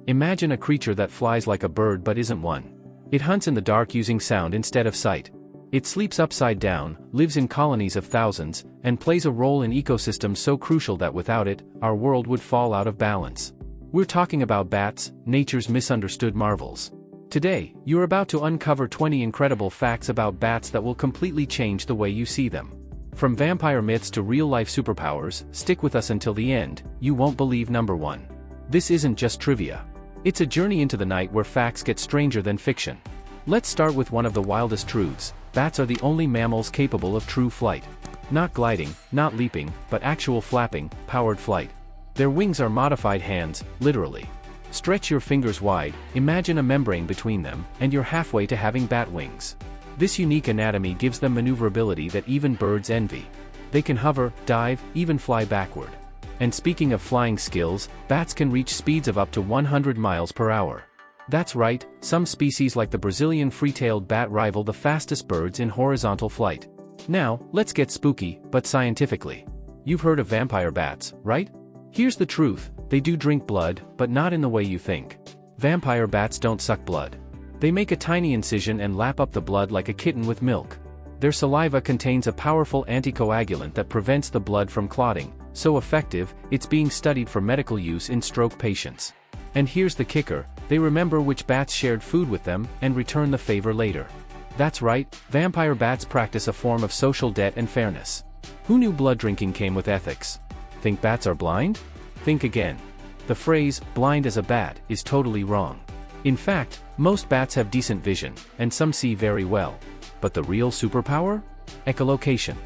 Imagine a creature that flies like a bird but isn't one. It hunts in the dark using sound instead of sight. It sleeps upside down, lives in colonies of thousands, and plays a role in ecosystems so crucial that without it, our world would fall out of balance. We're talking about bats, nature's misunderstood marvels. Today, you're about to uncover 20 incredible facts about bats that will completely change the way you see them. From vampire myths to real-life superpowers, stick with us until the end. You won't believe number 1. This isn't just trivia. It's a journey into the night where facts get stranger than fiction. Let's start with one of the wildest truths. Bats are the only mammals capable of true flight. Not gliding, not leaping, but actual flapping, powered flight. Their wings are modified hands, literally. Stretch your fingers wide, imagine a membrane between them, and you're halfway to having bat wings. This unique anatomy gives them maneuverability that even birds envy. They can hover, dive, even fly backward. And speaking of flying skills, bats can reach speeds of up to 100 miles per hour. That's right, some species like the Brazilian free-tailed bat rival the fastest birds in horizontal flight. Now, let's get spooky, but scientifically. You've heard of vampire bats, right? Here's the truth, they do drink blood, but not in the way you think. Vampire bats don't suck blood. They make a tiny incision and lap up the blood like a kitten with milk. Their saliva contains a powerful anticoagulant that prevents the blood from clotting, so effective, it's being studied for medical use in stroke patients. And here's the kicker, they remember which bats shared food with them, and return the favor later. That's right, vampire bats practice a form of social debt and fairness. Who knew blood drinking came with ethics? Think bats are blind? Think again. The phrase, blind as a bat, is totally wrong. In fact, most bats have decent vision, and some see very well. But the real superpower? Echolocation.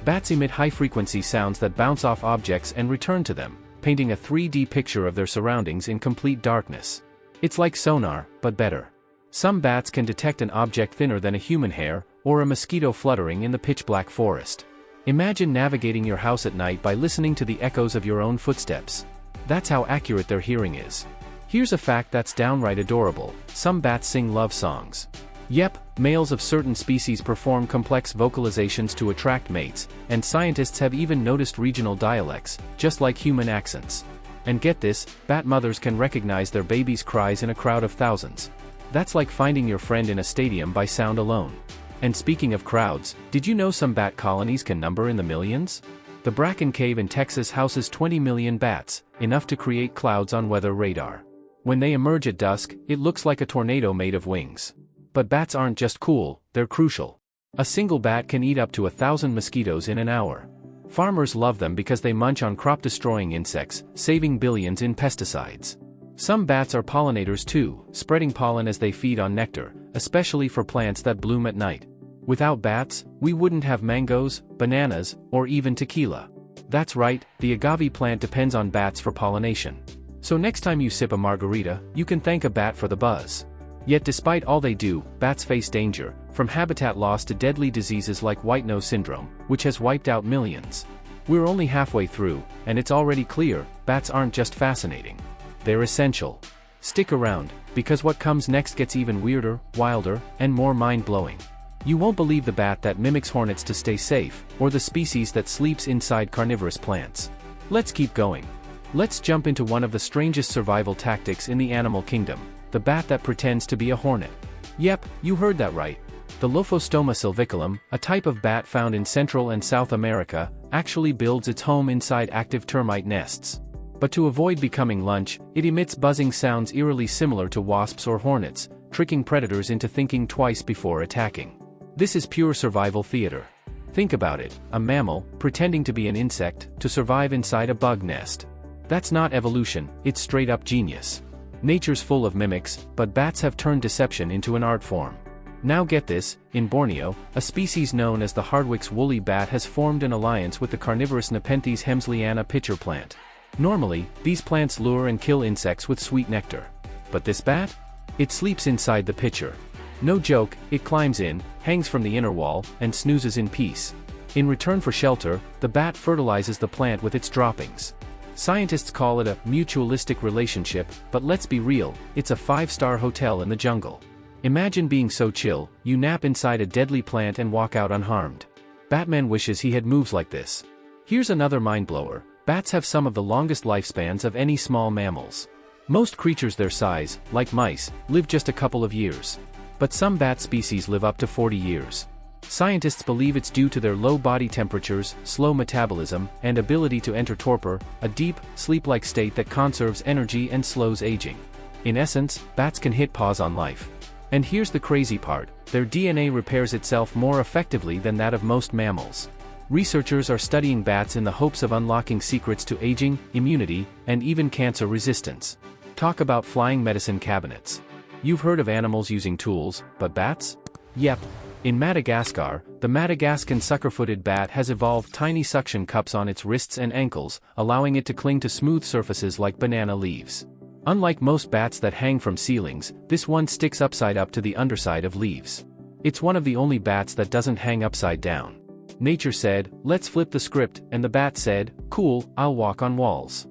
Bats emit high-frequency sounds that bounce off objects and return to them, painting a 3D picture of their surroundings in complete darkness. It's like sonar, but better. Some bats can detect an object thinner than a human hair, or a mosquito fluttering in the pitch-black forest. Imagine navigating your house at night by listening to the echoes of your own footsteps. That's how accurate their hearing is. Here's a fact that's downright adorable, some bats sing love songs. Yep, males of certain species perform complex vocalizations to attract mates, and scientists have even noticed regional dialects, just like human accents. And get this, bat mothers can recognize their baby's cries in a crowd of thousands. That's like finding your friend in a stadium by sound alone. And speaking of crowds, did you know some bat colonies can number in the millions? The Bracken Cave in Texas houses 20 million bats, enough to create clouds on weather radar. When they emerge at dusk, it looks like a tornado made of wings. But bats aren't just cool, they're crucial. A single bat can eat up to 1,000 mosquitoes in an hour. Farmers love them because they munch on crop-destroying insects, saving billions in pesticides. Some bats are pollinators too, spreading pollen as they feed on nectar, especially for plants that bloom at night. Without bats, we wouldn't have mangoes, bananas, or even tequila. That's right, the agave plant depends on bats for pollination. So next time you sip a margarita, you can thank a bat for the buzz. Yet despite all they do, bats face danger, from habitat loss to deadly diseases like white nose syndrome, which has wiped out millions. We're only halfway through, and it's already clear, bats aren't just fascinating. They're essential. Stick around, because what comes next gets even weirder, wilder, and more mind-blowing. You won't believe the bat that mimics hornets to stay safe, or the species that sleeps inside carnivorous plants. Let's keep going. Let's jump into one of the strangest survival tactics in the animal kingdom. The bat that pretends to be a hornet. Yep, you heard that right. The Lophostoma sylviculum, a type of bat found in Central and South America, actually builds its home inside active termite nests. But to avoid becoming lunch, it emits buzzing sounds eerily similar to wasps or hornets, tricking predators into thinking twice before attacking. This is pure survival theater. Think about it, a mammal, pretending to be an insect, to survive inside a bug nest. That's not evolution, it's straight-up genius. Nature's full of mimics, but bats have turned deception into an art form. Now get this, in Borneo, a species known as the Hardwick's woolly bat has formed an alliance with the carnivorous Nepenthes hemsleyiana pitcher plant. Normally, these plants lure and kill insects with sweet nectar. But this bat? It sleeps inside the pitcher. No joke, it climbs in, hangs from the inner wall, and snoozes in peace. In return for shelter, the bat fertilizes the plant with its droppings. Scientists call it a mutualistic relationship, but let's be real, it's a 5-star hotel in the jungle. Imagine being so chill, you nap inside a deadly plant and walk out unharmed. Batman wishes he had moves like this. Here's another mind-blower, bats have some of the longest lifespans of any small mammals. Most creatures their size, like mice, live just a couple of years. But some bat species live up to 40 years. Scientists believe it's due to their low body temperatures, slow metabolism, and ability to enter torpor, a deep, sleep-like state that conserves energy and slows aging. In essence, bats can hit pause on life. And here's the crazy part, their DNA repairs itself more effectively than that of most mammals. Researchers are studying bats in the hopes of unlocking secrets to aging, immunity, and even cancer resistance. Talk about flying medicine cabinets. You've heard of animals using tools, but bats? Yep. In Madagascar, the Madagascan sucker-footed bat has evolved tiny suction cups on its wrists and ankles, allowing it to cling to smooth surfaces like banana leaves. Unlike most bats that hang from ceilings, this one sticks upside up to the underside of leaves. It's one of the only bats that doesn't hang upside down. Nature said, "Let's flip the script," and the bat said, "Cool, I'll walk on walls."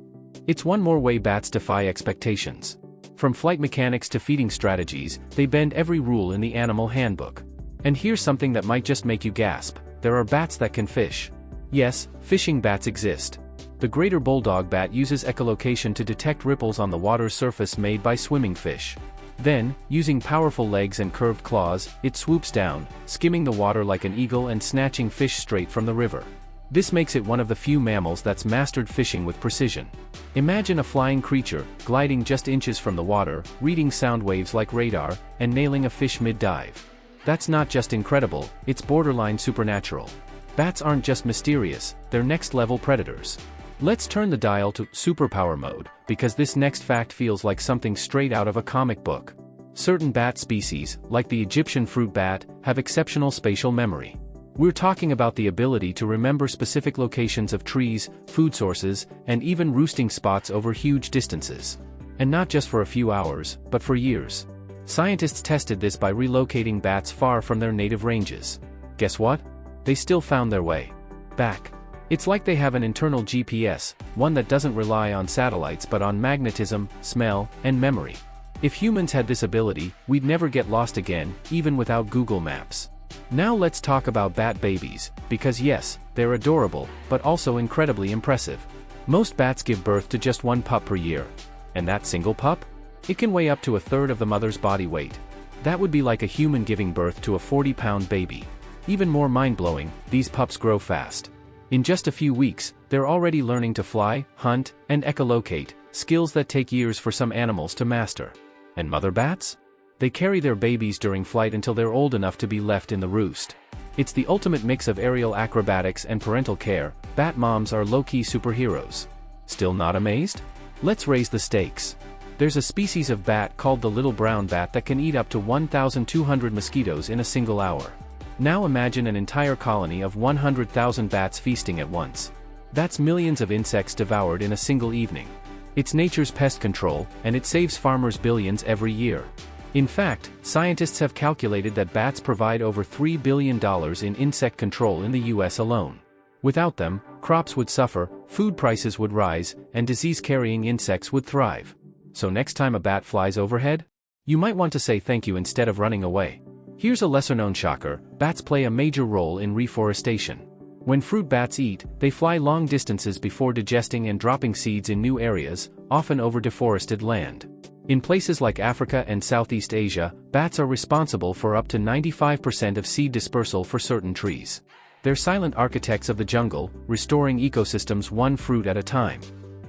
It's one more way bats defy expectations. From flight mechanics to feeding strategies, they bend every rule in the animal handbook. And here's something that might just make you gasp, there are bats that can fish. Yes, fishing bats exist. The greater bulldog bat uses echolocation to detect ripples on the water's surface made by swimming fish. Then, using powerful legs and curved claws, it swoops down, skimming the water like an eagle and snatching fish straight from the river. This makes it one of the few mammals that's mastered fishing with precision. Imagine a flying creature, gliding just inches from the water, reading sound waves like radar, and nailing a fish mid-dive. That's not just incredible, it's borderline supernatural. Bats aren't just mysterious, they're next-level predators. Let's turn the dial to superpower mode, because this next fact feels like something straight out of a comic book. Certain bat species, like the Egyptian fruit bat, have exceptional spatial memory. We're talking about the ability to remember specific locations of trees, food sources, and even roosting spots over huge distances. And not just for a few hours, but for years. Scientists tested this by relocating bats far from their native ranges. Guess what? They still found their way back. It's like they have an internal GPS, one that doesn't rely on satellites but on magnetism, smell, and memory. If humans had this ability, we'd never get lost again, even without Google Maps. Now let's talk about bat babies, because yes, they're adorable, but also incredibly impressive. Most bats give birth to just one pup per year. And that single pup? It can weigh up to a third of the mother's body weight. That would be like a human giving birth to a 40-pound baby. Even more mind-blowing, these pups grow fast. In just a few weeks, they're already learning to fly, hunt, and echolocate, skills that take years for some animals to master. And mother bats? They carry their babies during flight until they're old enough to be left in the roost. It's the ultimate mix of aerial acrobatics and parental care. Bat moms are low-key superheroes. Still not amazed? Let's raise the stakes. There's a species of bat called the little brown bat that can eat up to 1,200 mosquitoes in a single hour. Now imagine an entire colony of 100,000 bats feasting at once. That's millions of insects devoured in a single evening. It's nature's pest control, and it saves farmers billions every year. In fact, scientists have calculated that bats provide over $3 billion in insect control in the US alone. Without them, crops would suffer, food prices would rise, and disease-carrying insects would thrive. So next time a bat flies overhead, you might want to say thank you instead of running away. Here's a lesser-known shocker, bats play a major role in reforestation. When fruit bats eat, they fly long distances before digesting and dropping seeds in new areas, often over deforested land. In places like Africa and Southeast Asia, bats are responsible for up to 95% of seed dispersal for certain trees. They're silent architects of the jungle, restoring ecosystems one fruit at a time.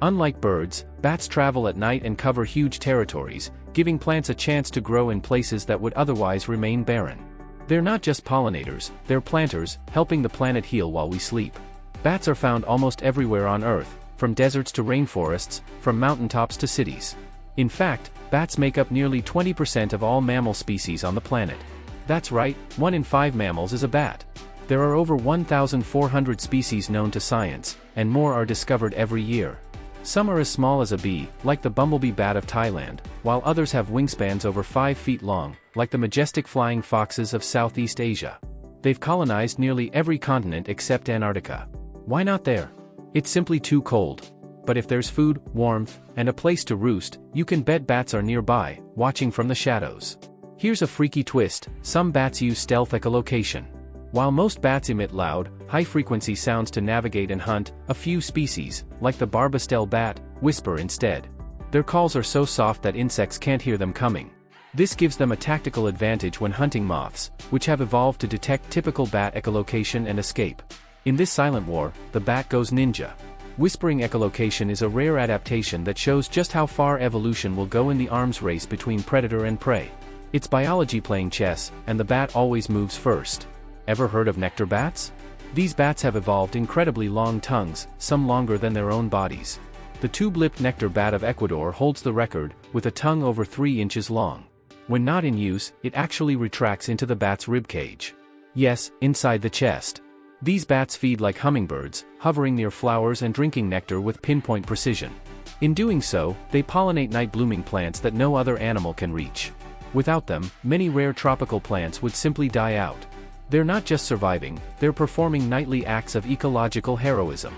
Unlike birds, bats travel at night and cover huge territories, giving plants a chance to grow in places that would otherwise remain barren. They're not just pollinators, they're planters, helping the planet heal while we sleep. Bats are found almost everywhere on Earth, from deserts to rainforests, from mountaintops to cities. In fact, bats make up nearly 20% of all mammal species on the planet. That's right, 1 in 5 mammals is a bat. There are over 1,400 species known to science, and more are discovered every year. Some are as small as a bee, like the bumblebee bat of Thailand, while others have wingspans over 5 feet long, like the majestic flying foxes of Southeast Asia. They've colonized nearly every continent except Antarctica. Why not there? It's simply too cold. But if there's food, warmth, and a place to roost, you can bet bats are nearby, watching from the shadows. Here's a freaky twist, some bats use stealth echolocation. While most bats emit loud, high-frequency sounds to navigate and hunt, a few species, like the barbastel bat, whisper instead. Their calls are so soft that insects can't hear them coming. This gives them a tactical advantage when hunting moths, which have evolved to detect typical bat echolocation and escape. In this silent war, the bat goes ninja. Whispering echolocation is a rare adaptation that shows just how far evolution will go in the arms race between predator and prey. It's biology playing chess, and the bat always moves first. Ever heard of nectar bats? These bats have evolved incredibly long tongues, some longer than their own bodies. The tube-lipped nectar bat of Ecuador holds the record, with a tongue over 3 inches long. When not in use, it actually retracts into the bat's ribcage. Yes, inside the chest. These bats feed like hummingbirds, hovering near flowers and drinking nectar with pinpoint precision. In doing so, they pollinate night-blooming plants that no other animal can reach. Without them, many rare tropical plants would simply die out. They're not just surviving, they're performing nightly acts of ecological heroism.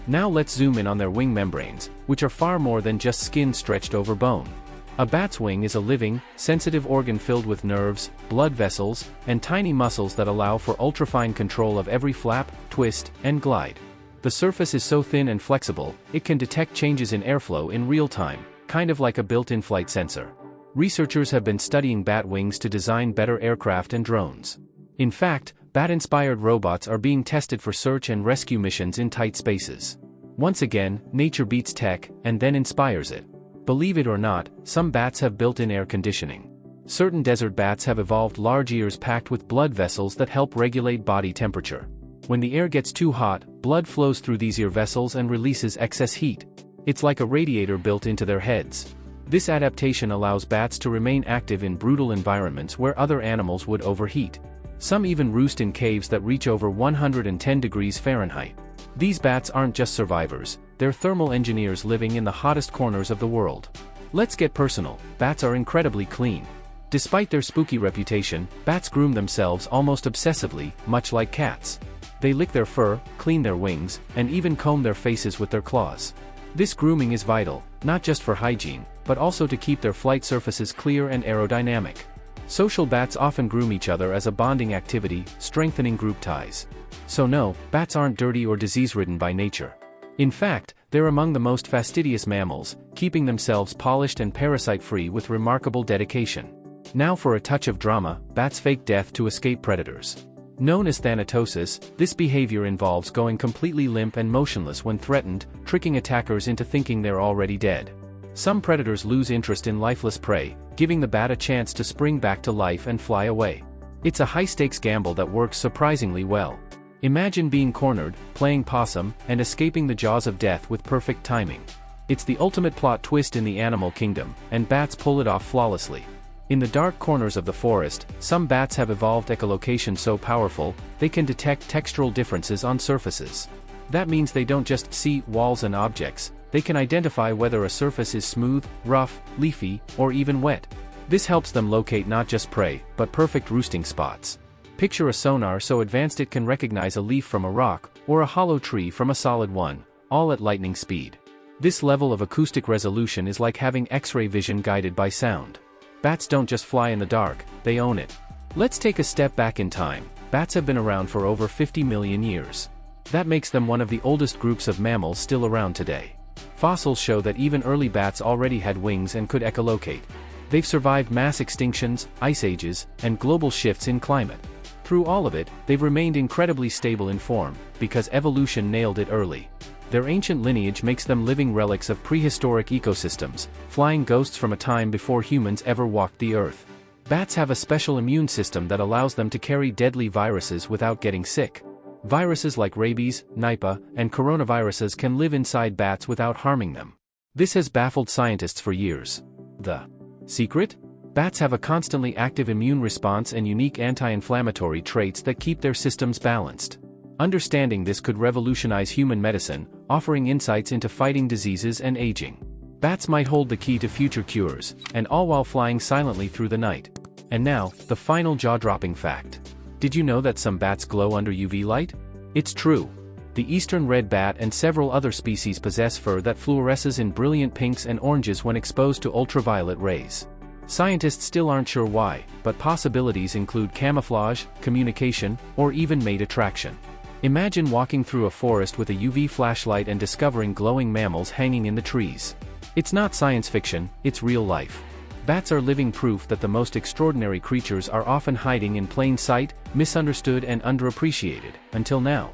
Now let's zoom in on their wing membranes, which are far more than just skin stretched over bone. A bat's wing is a living, sensitive organ filled with nerves, blood vessels, and tiny muscles that allow for ultrafine control of every flap, twist, and glide. The surface is so thin and flexible, it can detect changes in airflow in real time, kind of like a built-in flight sensor. Researchers have been studying bat wings to design better aircraft and drones. In fact, bat-inspired robots are being tested for search and rescue missions in tight spaces. Once again, nature beats tech, and then inspires it. Believe it or not, some bats have built-in air conditioning. Certain desert bats have evolved large ears packed with blood vessels that help regulate body temperature. When the air gets too hot, blood flows through these ear vessels and releases excess heat. It's like a radiator built into their heads. This adaptation allows bats to remain active in brutal environments where other animals would overheat. Some even roost in caves that reach over 110 degrees Fahrenheit. These bats aren't just survivors, they're thermal engineers living in the hottest corners of the world. Let's get personal, bats are incredibly clean. Despite their spooky reputation, bats groom themselves almost obsessively, much like cats. They lick their fur, clean their wings, and even comb their faces with their claws. This grooming is vital, not just for hygiene, but also to keep their flight surfaces clear and aerodynamic. Social bats often groom each other as a bonding activity, strengthening group ties. So no, bats aren't dirty or disease-ridden by nature. In fact, they're among the most fastidious mammals, keeping themselves polished and parasite-free with remarkable dedication. Now for a touch of drama, bats fake death to escape predators. Known as thanatosis, this behavior involves going completely limp and motionless when threatened, tricking attackers into thinking they're already dead. Some predators lose interest in lifeless prey, giving the bat a chance to spring back to life and fly away. It's a high-stakes gamble that works surprisingly well. Imagine being cornered, playing possum, and escaping the jaws of death with perfect timing. It's the ultimate plot twist in the animal kingdom, and bats pull it off flawlessly. In the dark corners of the forest, some bats have evolved echolocation so powerful, they can detect textural differences on surfaces. That means they don't just see walls and objects, they can identify whether a surface is smooth, rough, leafy, or even wet. This helps them locate not just prey, but perfect roosting spots. Picture a sonar so advanced it can recognize a leaf from a rock, or a hollow tree from a solid one, all at lightning speed. This level of acoustic resolution is like having X-ray vision guided by sound. Bats don't just fly in the dark, they own it. Let's take a step back in time. Bats have been around for over 50 million years. That makes them one of the oldest groups of mammals still around today. Fossils show that even early bats already had wings and could echolocate. They've survived mass extinctions, ice ages, and global shifts in climate. Through all of it, they've remained incredibly stable in form, because evolution nailed it early. Their ancient lineage makes them living relics of prehistoric ecosystems, flying ghosts from a time before humans ever walked the earth. Bats have a special immune system that allows them to carry deadly viruses without getting sick. Viruses like rabies, Nipah, and coronaviruses can live inside bats without harming them. This has baffled scientists for years. The secret? Bats have a constantly active immune response and unique anti-inflammatory traits that keep their systems balanced. Understanding this could revolutionize human medicine, offering insights into fighting diseases and aging. Bats might hold the key to future cures, and all while flying silently through the night. And now, the final jaw-dropping fact. Did you know that some bats glow under UV light? It's true. The eastern red bat and several other species possess fur that fluoresces in brilliant pinks and oranges when exposed to ultraviolet rays. Scientists still aren't sure why, but possibilities include camouflage, communication, or even mate attraction. Imagine walking through a forest with a UV flashlight and discovering glowing mammals hanging in the trees. It's not science fiction, it's real life. Bats are living proof that the most extraordinary creatures are often hiding in plain sight, misunderstood and underappreciated, until now.